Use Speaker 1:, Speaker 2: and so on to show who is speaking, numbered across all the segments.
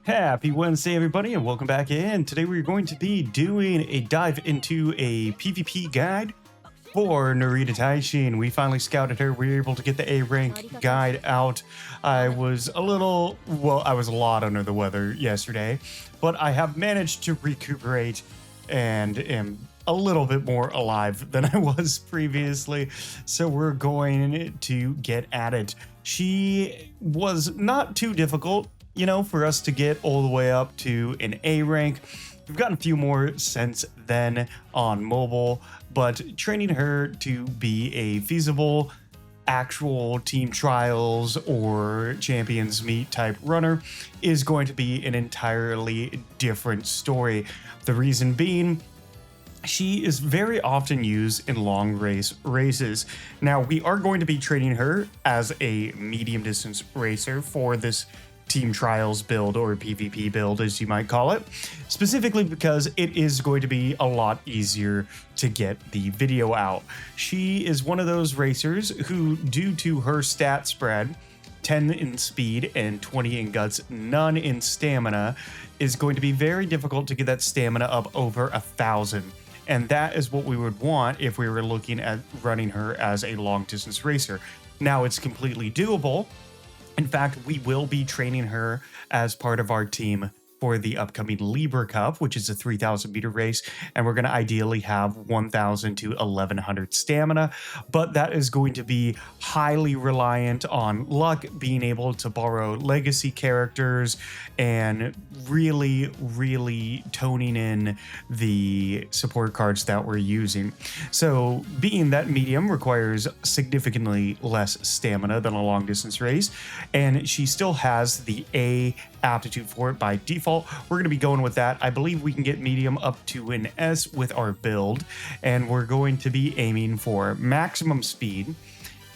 Speaker 1: Happy Wednesday, everybody, and welcome back in. Today we're going to be doing a dive into a PvP guide for Narita Taishin. We finally scouted her. We were able to get the A rank guide out. I was a lot under the weather yesterday, but I have managed to recuperate and am a little bit more alive than I was previously. So we're going to get at it. She was not too difficult, for us to get all the way up to an A rank. We've gotten a few more since then on mobile, but training her to be a feasible actual team trials or champions meet type runner is going to be an entirely different story. The reason being, she is very often used in long races. Now, we are going to be training her as a medium distance racer for this team trials build, or PvP build as you might call it, specifically because it is going to be a lot easier to get the video out. She is one of those racers who, due to her stat spread, 10 in speed and 20 in guts, none in stamina, is going to be very difficult to get that stamina up over 1,000. And that is what we would want if we were looking at running her as a long distance racer. Now, it's completely doable. In fact, we will be training her as part of our team for the upcoming Libra Cup, which is a 3,000 meter race, and we're going to ideally have 1,000 to 1,100 stamina, but that is going to be highly reliant on luck, being able to borrow legacy characters, and really toning in the support cards that we're using. So being that medium requires significantly less stamina than a long distance race, and she still has the A aptitude for it by default. We're going to be going with that. I believe we can get medium up to an S with our build, and we're going to be aiming for maximum speed,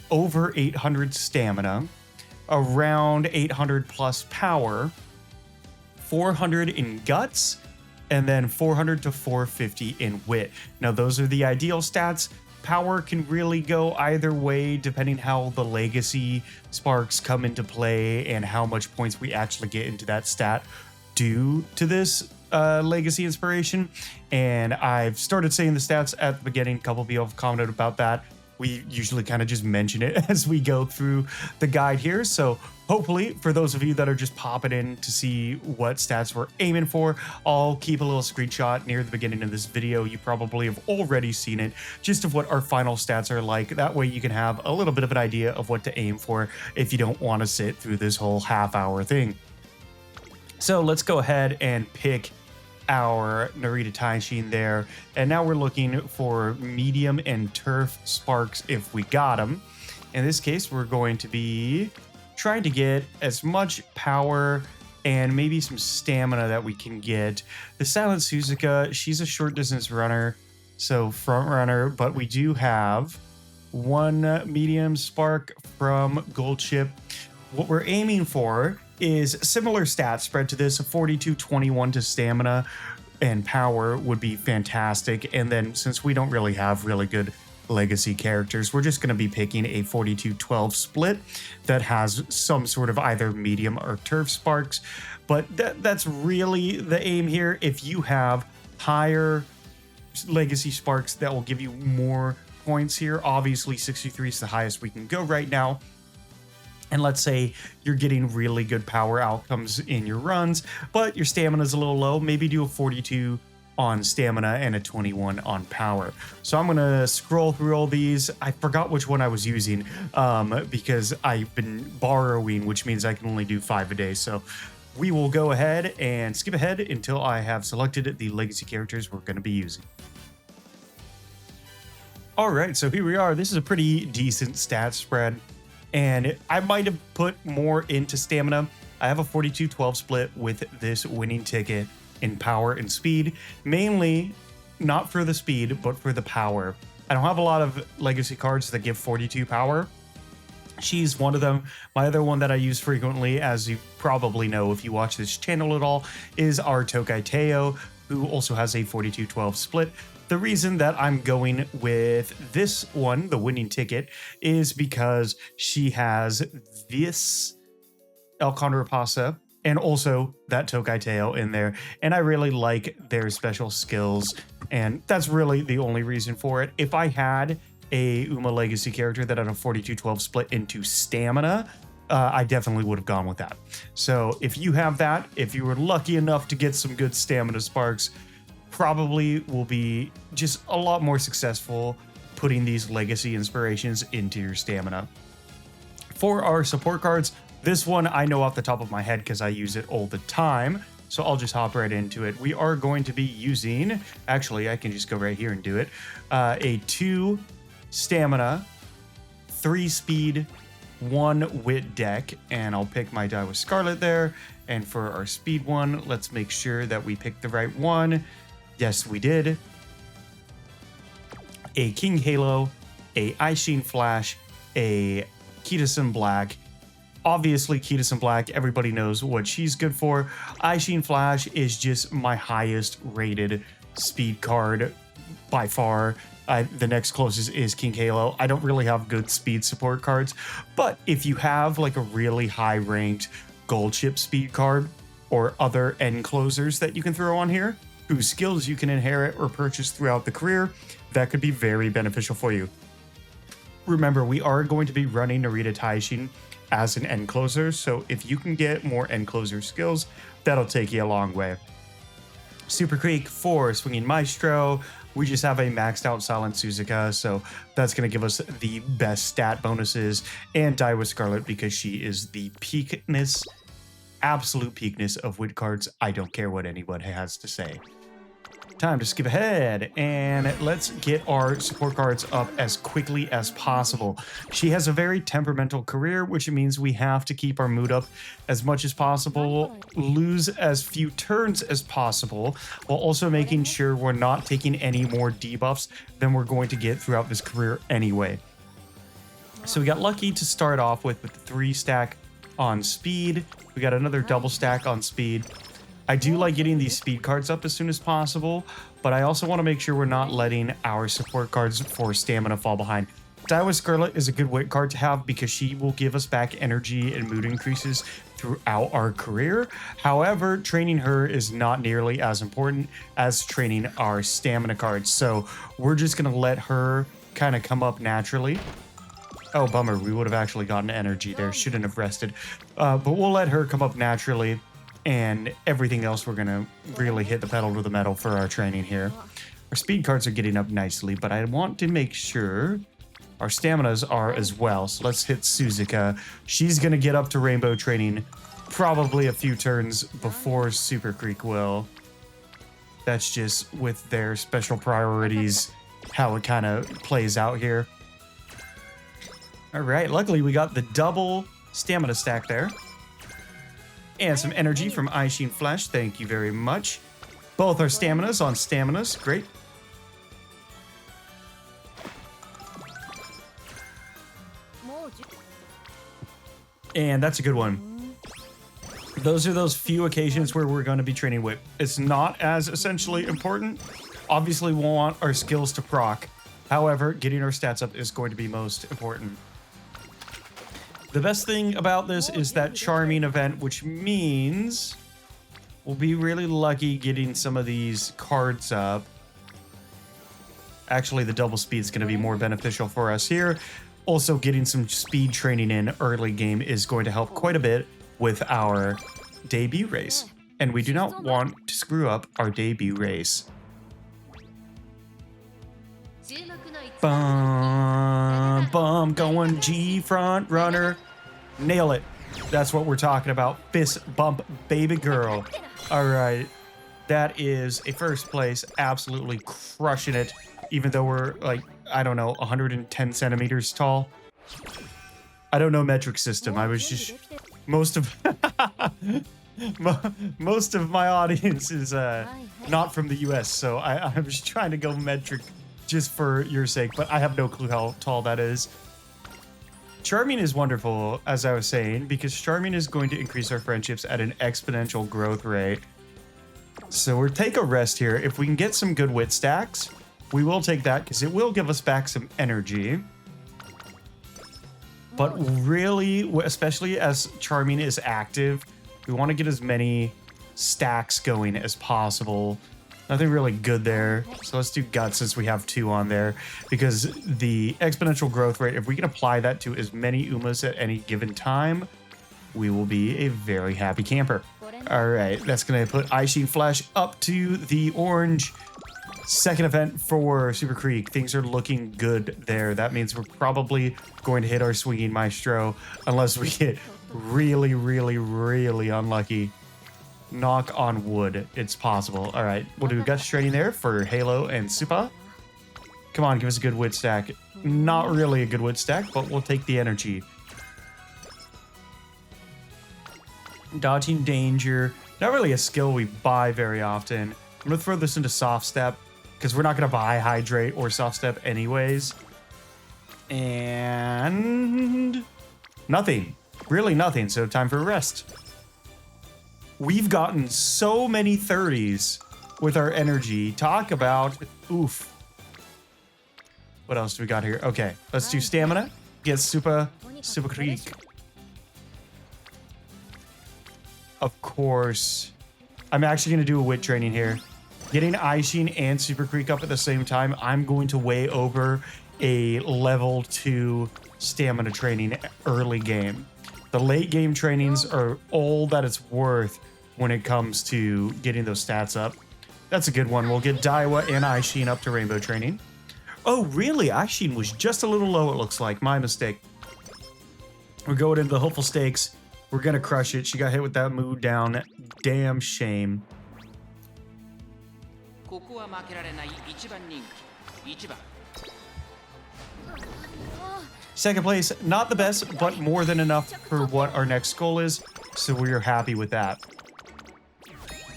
Speaker 1: over 800 stamina, around 800 plus power, 400 in guts, and then 400 to 450 in wit. Now, those are the ideal stats. Power can really go either way depending how the legacy sparks come into play and how much points we actually get into that stat due to this legacy inspiration. And I've started saying the stats at the beginning. A couple of people have commented about that. We usually kind of just mention it as we go through the guide here. So hopefully, for those of you that are just popping in to see what stats we're aiming for, I'll keep a little screenshot near the beginning of this video. You probably have already seen it, just of what our final stats are like. That way you can have a little bit of an idea of what to aim for if you don't want to sit through this whole half-hour thing. So let's go ahead and pick our Narita Taishin there, and now we're looking for medium and turf sparks if we got them. In this case, we're going to be trying to get as much power and maybe some stamina that we can get. The Silent Suzuka, she's a short distance runner, so front runner, but we do have one medium spark from Gold Chip. What we're aiming for is similar stats spread to this. 42-21 to stamina and power would be fantastic. And then since we don't really have really good legacy characters, we're just going to be picking a 42-12 split that has some sort of either medium or turf sparks. But that's really the aim here. If you have higher legacy sparks, that will give you more points here. Obviously 63 is the highest we can go right now. And let's say you're getting really good power outcomes in your runs, but your stamina is a little low. Maybe do a 42 on stamina and a 21 on power. So I'm going to scroll through all these. I forgot which one I was using because I've been borrowing, which means I can only do 5 a day. So we will go ahead and skip ahead until I have selected the legacy characters we're going to be using. All right, so here we are. This is a pretty decent stat spread, and I might have put more into stamina. I have a 42-12 split with this winning ticket in power and speed, mainly not for the speed, but for the power. I don't have a lot of legacy cards that give 42 power. She's one of them. My other one that I use frequently, as you probably know if you watch this channel at all, is our Tokai Teo, who also has a 42-12 split. The reason that I'm going with this one, the winning ticket, is because she has this El Condor Pasa and also that Tokai tail in there. And I really like their special skills, and that's really the only reason for it. If I had a Uma Legacy character that had a 42-12 split into stamina, I definitely would have gone with that. So if you have that, if you were lucky enough to get some good stamina sparks, probably will be just a lot more successful putting these legacy inspirations into your stamina. For our support cards, this one I know off the top of my head because I use it all the time, so I'll just hop right into it. We are going to be using, actually I can just go right here and do it, a 2 stamina, 3 speed, 1 wit deck, and I'll pick my die with Scarlet there. And for our speed one, let's make sure that we pick the right one. Yes, we did. A King Halo, a Aishin Flash, a Kitasen Black. Obviously, Kitasen Black, everybody knows what she's good for. Aishin Flash is just my highest rated speed card by far. The next closest is King Halo. I don't really have good speed support cards, but if you have like a really high ranked gold chip speed card or other end closers that you can throw on here, whose skills you can inherit or purchase throughout the career, that could be very beneficial for you. Remember, we are going to be running Narita Taishin as an end closer, so if you can get more end closer skills, that'll take you a long way. Super Creek for Swinging Maestro. We just have a maxed out Silent Suzuka, so that's going to give us the best stat bonuses, and Die with Scarlet because she is the peakness, absolute peakness of wit cards. I don't care what anyone has to say. Time to skip ahead and let's get our support cards up as quickly as possible. She has a very temperamental career, which means we have to keep our mood up as much as possible, lose as few turns as possible, while also making sure we're not taking any more debuffs than we're going to get throughout this career anyway. So we got lucky to start off with the 3 stack on speed. We got another double stack on speed. I do like getting these speed cards up as soon as possible, but I also want to make sure we're not letting our support cards for stamina fall behind. Die with Scarlet is a good wit card to have because she will give us back energy and mood increases throughout our career. However, training her is not nearly as important as training our stamina cards. So we're just going to let her kind of come up naturally. Oh, bummer. We would have actually gotten energy there. Shouldn't have rested. But we'll let her come up naturally. And everything else, we're going to really hit the pedal to the metal for our training here. Our speed cards are getting up nicely, but I want to make sure our staminas are as well. So let's hit Suzuka. She's going to get up to rainbow training probably a few turns before Super Creek will. That's just with their special priorities, how it kind of plays out here. All right, luckily we got the double stamina stack there. And some energy from Aishin Flash. Thank you very much. Both our staminas on staminas. Great. And that's a good one. Those are those few occasions where we're going to be training whip. It's not as essentially important. Obviously, we want our skills to proc. However, getting our stats up is going to be most important. The best thing about this is that charming event, which means we'll be really lucky getting some of these cards up. Actually, the double speed is going to be more beneficial for us here. Also, getting some speed training in early game is going to help quite a bit with our debut race. And we do not want to screw up our debut race. Bum, bum, going G front runner. Nail it. That's what we're talking about. Fist bump, baby girl. All right. That is a first place. Absolutely crushing it. Even though we're like, I don't know, 110 centimeters tall. I don't know metric system. I was just most of most of my audience is not from the US, so I was trying to go metric just for your sake, but I have no clue how tall that is. Charming is wonderful, as I was saying, because Charming is going to increase our friendships at an exponential growth rate. So we'll take a rest here. If we can get some good wit stacks, we will take that because it will give us back some energy. But really, especially as Charming is active, We want to get as many stacks going as possible. Nothing really good there. So let's do Guts since we have 2 on there. Because the exponential growth rate, if we can apply that to as many Umas at any given time, we will be a very happy camper. All right, that's going to put Taishin Flash up to the orange. Second event for Super Creek. Things are looking good there. That means we're probably going to hit our Swinging Maestro unless we get really, really, really unlucky. Knock on wood. It's possible. All right, we'll do Guts training there for Halo and Supa. Come on, give us a good wood stack. Not really a good wood stack, but we'll take the energy. Dodging danger. Not really a skill we buy very often. I'm going to throw this into Soft Step because we're not going to buy Hydrate or Soft Step anyways. And nothing. Really nothing. So time for a rest. We've gotten so many 30s with our energy. Talk about oof. What else do we got here? Okay, let's do stamina. Get Super Creek. Of course. I'm actually going to do a wit training here. Getting Taishin and Super Creek up at the same time, I'm going to way over a level 2 stamina training early game. The late game trainings are all that it's worth when it comes to getting those stats up. That's a good one. We'll get Daiwa and Taishin up to rainbow training. Oh, really? Taishin was just a little low, it looks like. My mistake. We're going into the hopeful stakes. We're going to crush it. She got hit with that mood down. Damn shame. Second place, not the best, but more than enough for what our next goal is. So we're happy with that.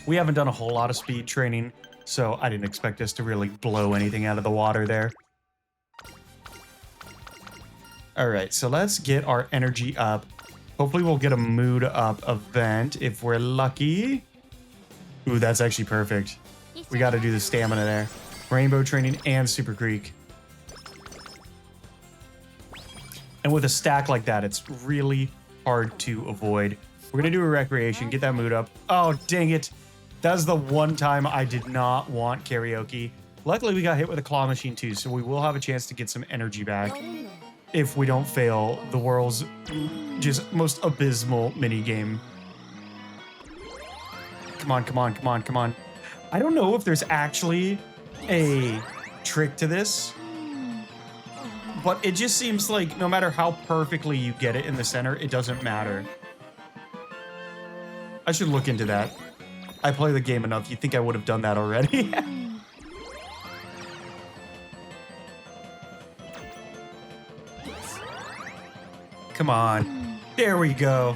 Speaker 1: We haven't done a whole lot of speed training, so I didn't expect us to really blow anything out of the water there. All right, so let's get our energy up. Hopefully we'll get a mood up event if we're lucky. Ooh, that's actually perfect. We got to do the stamina there. Rainbow training and Super Creek. And with a stack like that, it's really hard to avoid. We're going to do a recreation, get that mood up. Oh, dang it. That was the one time I did not want karaoke. Luckily, we got hit with a claw machine too, so we will have a chance to get some energy back if we don't fail the world's just most abysmal minigame. Come on, come on, come on, come on. I don't know if there's actually a trick to this, but it just seems like no matter how perfectly you get it in the center, it doesn't matter. I should look into that. I play the game enough. You'd think I would have done that already. Come on. There we go.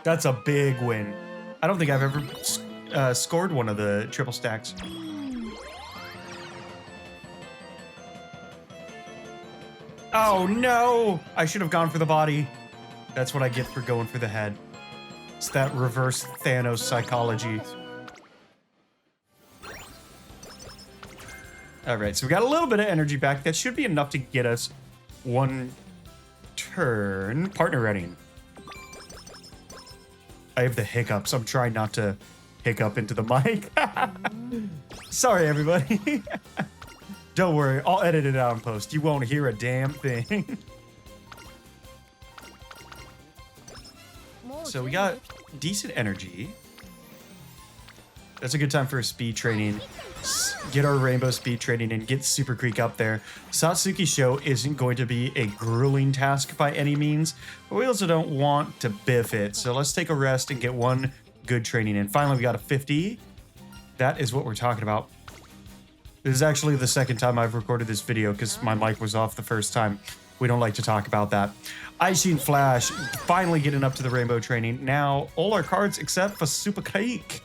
Speaker 1: That's a big win. I don't think I've ever scored one of the triple stacks. Oh no! I should have gone for the body. That's what I get for going for the head. It's that reverse Thanos psychology. Alright, so we got a little bit of energy back. That should be enough to get us one turn. Partner ready. I have the hiccups. I'm trying not to hiccup into the mic. Sorry, everybody. Don't worry. I'll edit it out in post. You won't hear a damn thing. So we got decent energy. That's a good time for a speed training. Get our rainbow speed training and get Super Creek up there. Satsuki Show isn't going to be a grueling task by any means, but we also don't want to biff it. So let's take a rest and get one good training in. Finally, we got a 50. That is what we're talking about. This is actually the second time I've recorded this video because my mic was off the first time. We don't like to talk about that. Taishin Flash, finally getting up to the rainbow training. Now, all our cards except for Super Creek.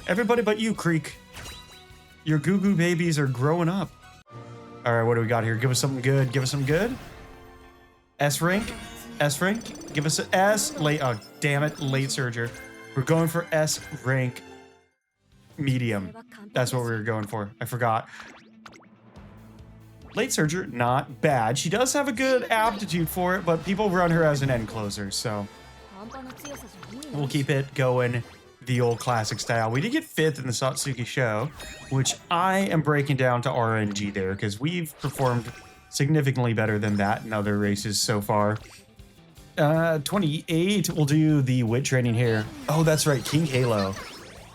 Speaker 1: Everybody but you, Creek. Your goo-goo babies are growing up. All right, what do we got here? Give us something good. Give us some good. S rank. S rank. Give us an S. Late. Oh, damn it. Late surger. We're going for S rank. Medium. That's what we were going for. I forgot. Late surger, not bad. She does have a good aptitude for it, but people run her as an end closer, so We'll keep it going the old classic style. We did get 5th in the Satsuki show, which I am breaking down to RNG there because we've performed significantly better than that in other races so far. 28, we'll do the wit training here. Oh, that's right, King Halo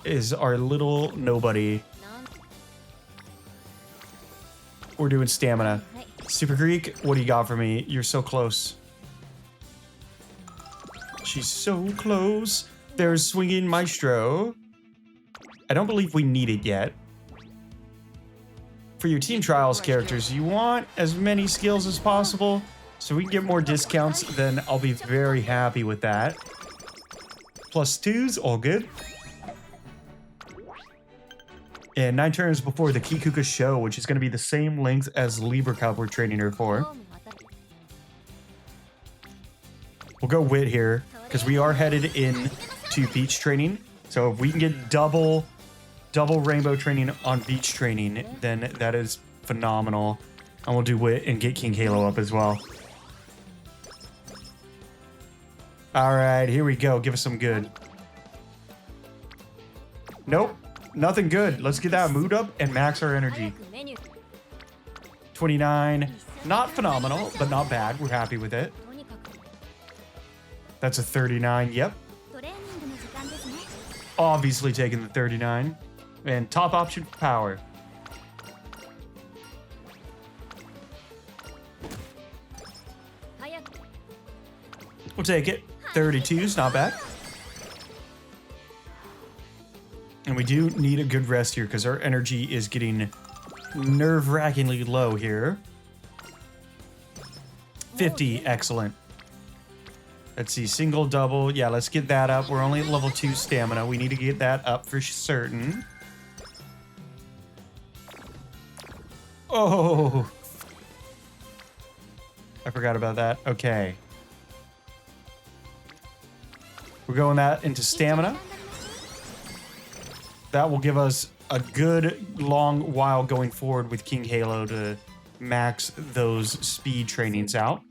Speaker 1: is our little nobody. We're doing stamina. Super Greek, what do you got for me? You're so close. She's so close. There's Swinging Maestro. I don't believe we need it yet. For your Team Trials characters, you want as many skills as possible, so we can get more discounts, then I'll be very happy with that. +2s, all good. And 9 turns before the Kikuka show, which is going to be the same length as Libra Cup we're training her for. We'll go Wit here, because we are headed in to beach training. So if we can get double rainbow training on beach training, then that is phenomenal. And we'll do Wit and get King Halo up as well. All right, here we go. Give us some good. Nope, nothing good. Let's get that mood up and max our energy. 29, not phenomenal, but not bad. We're happy with it. That's a 39, yep. Obviously taking the 39. And top option for power. We'll take it. 32's not bad. And we do need a good rest here because our energy is getting nerve-wrackingly low here. 50, excellent. Let's see, single, double. Yeah, let's get that up. We're only at level 2 stamina. We need to get that up for certain. Oh! I forgot about that. Okay. We're going that into stamina. That will give us a good long while going forward with King Halo to max those speed trainings out.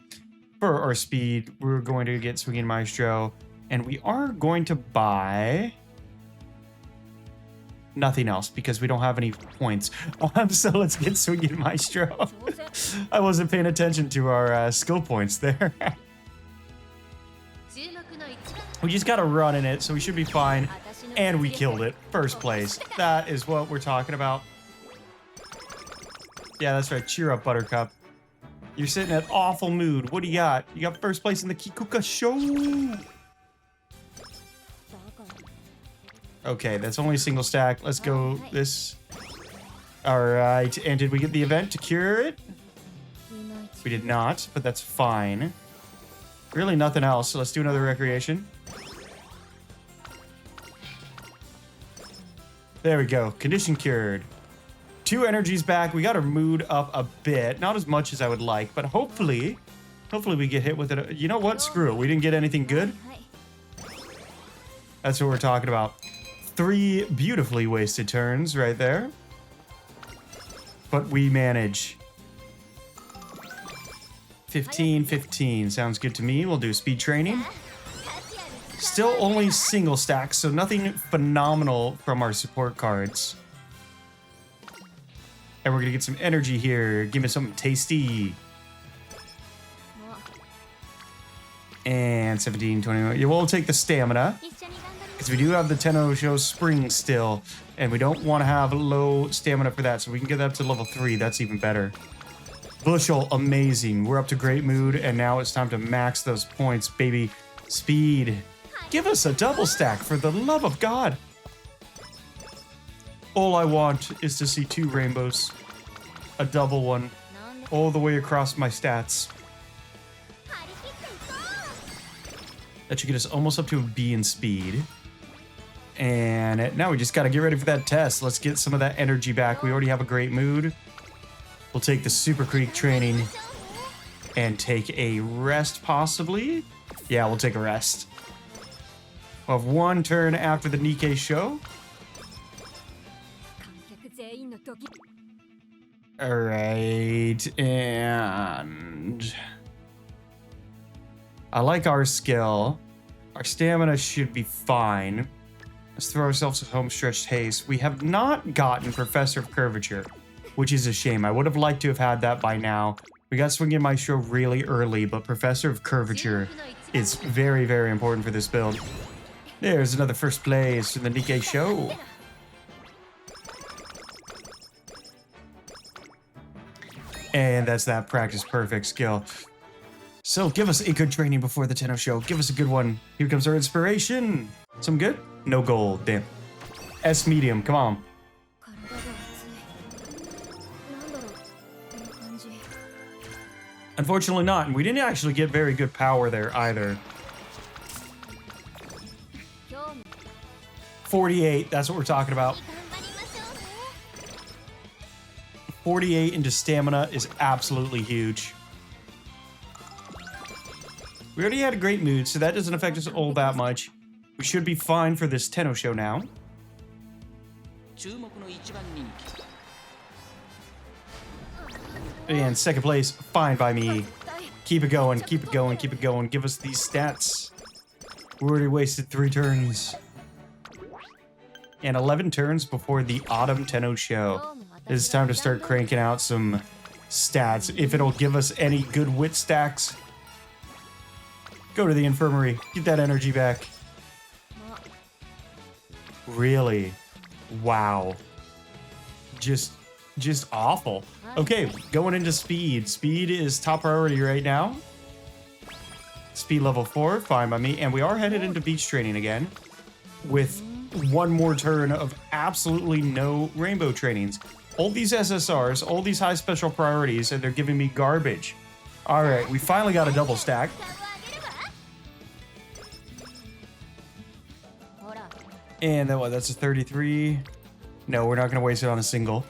Speaker 1: For our speed, we're going to get Swinging Maestro, and we are going to buy nothing else because we don't have any points. So let's get Swinging Maestro. I wasn't paying attention to our skill points there. We just got to run in it, so we should be fine. And we killed it. First place. That is what we're talking about. Yeah, that's right. Cheer up, Buttercup. You're sitting at awful mood. What do you got? You got first place in the Kikuka show. Okay, that's only a single stack. Let's go this. All right. And did we get the event to cure it? We did not, but that's fine. Really nothing else. So let's do another recreation. There we go. Condition cured. 2 energies back. We got our mood up a bit. Not as much as I would like, but hopefully we get hit with it. You know what? Screw it. We didn't get anything good. That's what we're talking about. 3 beautifully wasted turns right there. But we manage. 15. Sounds good to me. We'll do speed training. Still only single stacks, so nothing phenomenal from our support cards. And we're gonna get some energy here. Give me something tasty. And 17, 21. Yeah, we'll take the stamina. Because we do have the Tenno Show Spring still. And we don't want to have low stamina for that. So we can get that up to level 3. That's even better. Bushel, amazing. We're up to great mood. And now it's time to max those points, baby. Speed. Give us a double stack, for the love of God. All I want is to see 2 rainbows. A double one. All the way across my stats. That should get us almost up to a B in speed. And now we just got to get ready for that test. Let's get some of that energy back. We already have a great mood. We'll take the Super Creek training and take a rest, possibly. Yeah, we'll take a rest. We'll have 1 turn after the Nikkei show. All right, and I like our skill. Our stamina should be fine. Let's throw ourselves a home-stretched haste. We have not gotten Professor of Curvature, which is a shame. I would have liked to have had that by now. We got Swinging Maestro really early, but Professor of Curvature is very, very important for this build. There's another first place in the Nikkei show. And that's that practice perfect skill. So give us a good training before the Tenno show. Give us a good one. Here comes our inspiration. Some good? No gold. Damn. S medium. Come on. Unfortunately not. And we didn't actually get very good power there either. 48. That's what we're talking about. 48 into stamina is absolutely huge. We already had a great mood, so that doesn't affect us all that much. We should be fine for this Tenno show now. And second place, fine by me. Keep it going, keep it going, keep it going. Give us these stats. We already wasted 3 turns. And 11 turns before the Autumn Tenno show. It's time to start cranking out some stats. If it'll give us any good wit stacks. Go to the infirmary. Get that energy back. Really? Wow. Just awful. Okay, going into speed. Speed is top priority right now. Speed level 4, fine by me. And we are headed into beach training again. With one more turn of absolutely no rainbow trainings. All these SSRs, all these high special priorities, and they're giving me garbage. Alright, we finally got a double stack. And that's a 33. No, we're not going to waste it on a single.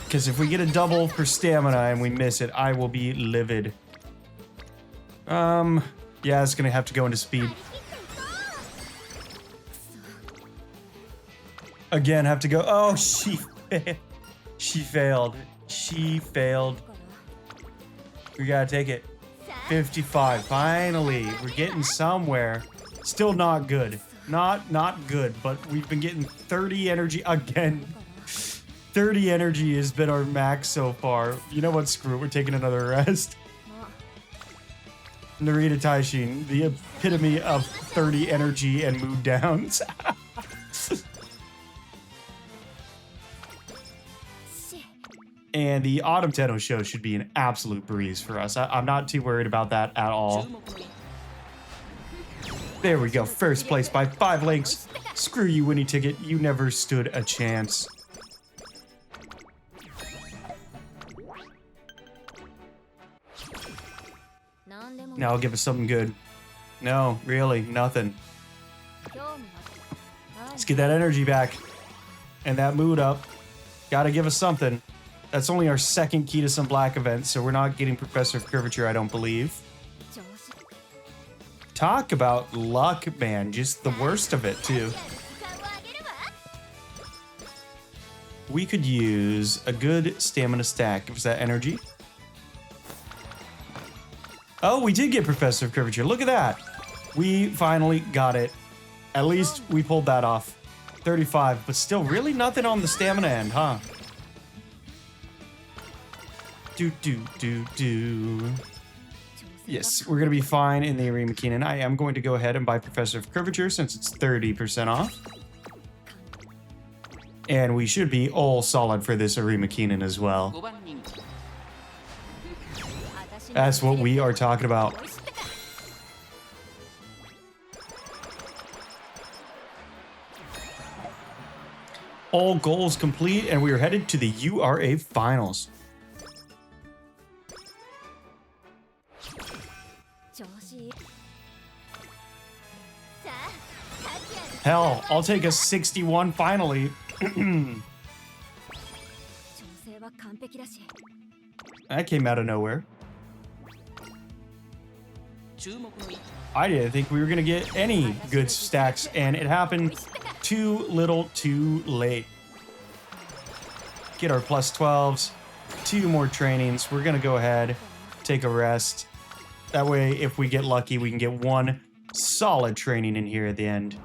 Speaker 1: Because if we get a double for stamina and we miss it, I will be livid. Yeah, it's going to have to go into speed. Again, have to go. Oh, she failed. She failed. We got to take it. 55. Finally, we're getting somewhere. Still not good. Not good, but we've been getting 30 energy again. 30 energy has been our max so far. You know what? Screw it. We're taking another rest. Narita Taishin, the epitome of 30 energy and mood downs. And the Autumn Tenno show should be an absolute breeze for us. I'm not too worried about that at all. There we go. First place by 5 links. Screw you, Winnie Ticket. You never stood a chance. Now I'll give us something good. No, really, nothing. Let's get that energy back. And that mood up. Gotta give us something. That's only our second key to some black events, so we're not getting Professor of Curvature, I don't believe. Talk about luck, man. Just the worst of it, too. We could use a good stamina stack. Give us that energy. Oh, we did get Professor of Curvature. Look at that. We finally got it. At least we pulled that off. 35, but still really nothing on the stamina end, huh? Yes, we're going to be fine in the Arima Keenan. I am going to go ahead and buy Professor of Curvature since it's 30% off. And we should be all solid for this Arima Keenan as well. That's what we are talking about. All goals complete, and we are headed to the URA Finals. Hell, I'll take a 61 finally. That came out of nowhere. I didn't think we were going to get any good stacks, and it happened too little too late. Get our plus 12s, 2 more trainings. We're going to go ahead, take a rest. That way, if we get lucky, we can get 1 solid training in here at the end.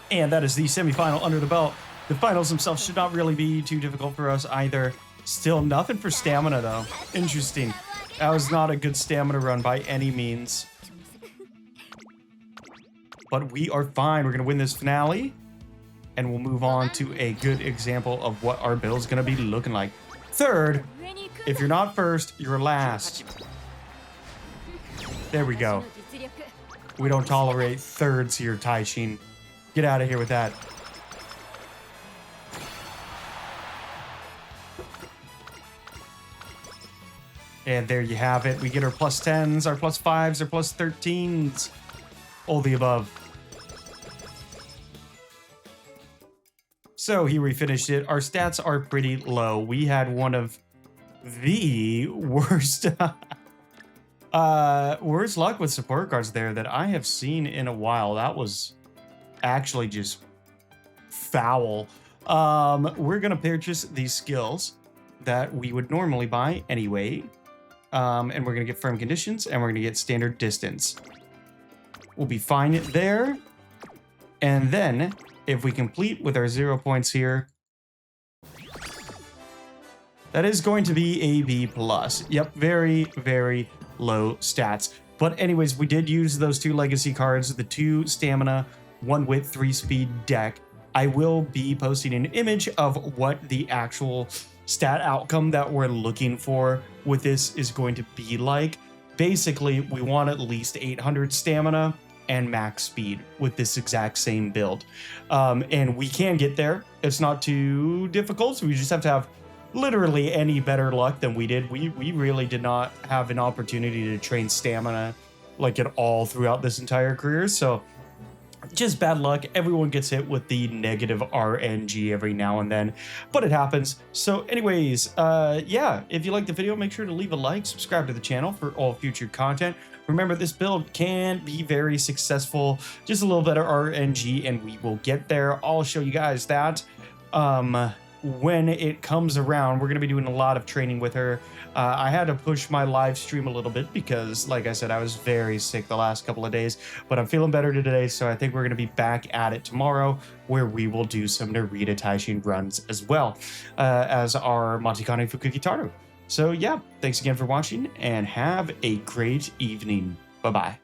Speaker 1: And that is the semifinal under the belt. The finals themselves should not really be too difficult for us either. Still nothing for stamina though. Interesting. That was not a good stamina run by any means. But we are fine. We're going to win this finale. And we'll move on to a good example of what our build is going to be looking like. Third, if you're not first, you're last. There we go. We don't tolerate thirds here, Taishin. Get out of here with that. And there you have it. We get our plus 10s, our plus 5s, our plus 13s. All the above. So here we finished it. Our stats are pretty low. We had one of the worst worst luck with support cards there that I have seen in a while. That was actually just foul. We're gonna purchase these skills that we would normally buy anyway. And we're gonna get firm conditions and we're gonna get standard distance. We'll be fine there. And then if we complete with our 0 points here, that is going to be a B+. Yep, very, very low stats. But anyways, we did use those 2 legacy cards, the 2 stamina, 1 wit, 3 speed deck. I will be posting an image of what the actual stat outcome that we're looking for with this is going to be like. Basically, we want at least 800 stamina and max speed with this exact same build. And we can get there. It's not too difficult. So we just have to have literally any better luck than we did. We really did not have an opportunity to train stamina like at all throughout this entire career. So just bad luck. Everyone gets hit with the negative RNG every now and then, but it happens. So anyways, yeah, if you liked the video, make sure to leave a like, subscribe to the channel for all future content. Remember, this build can be very successful, just a little better RNG, and we will get there. I'll show you guys that when it comes around. We're going to be doing a lot of training with her. I had to push my live stream a little bit because, like I said, I was very sick the last couple of days, but I'm feeling better today, so I think we're going to be back at it tomorrow, where we will do some Narita Taishin runs as well as our Matikane Fukuki Taru. So yeah, thanks again for watching, and have a great evening. Bye-bye.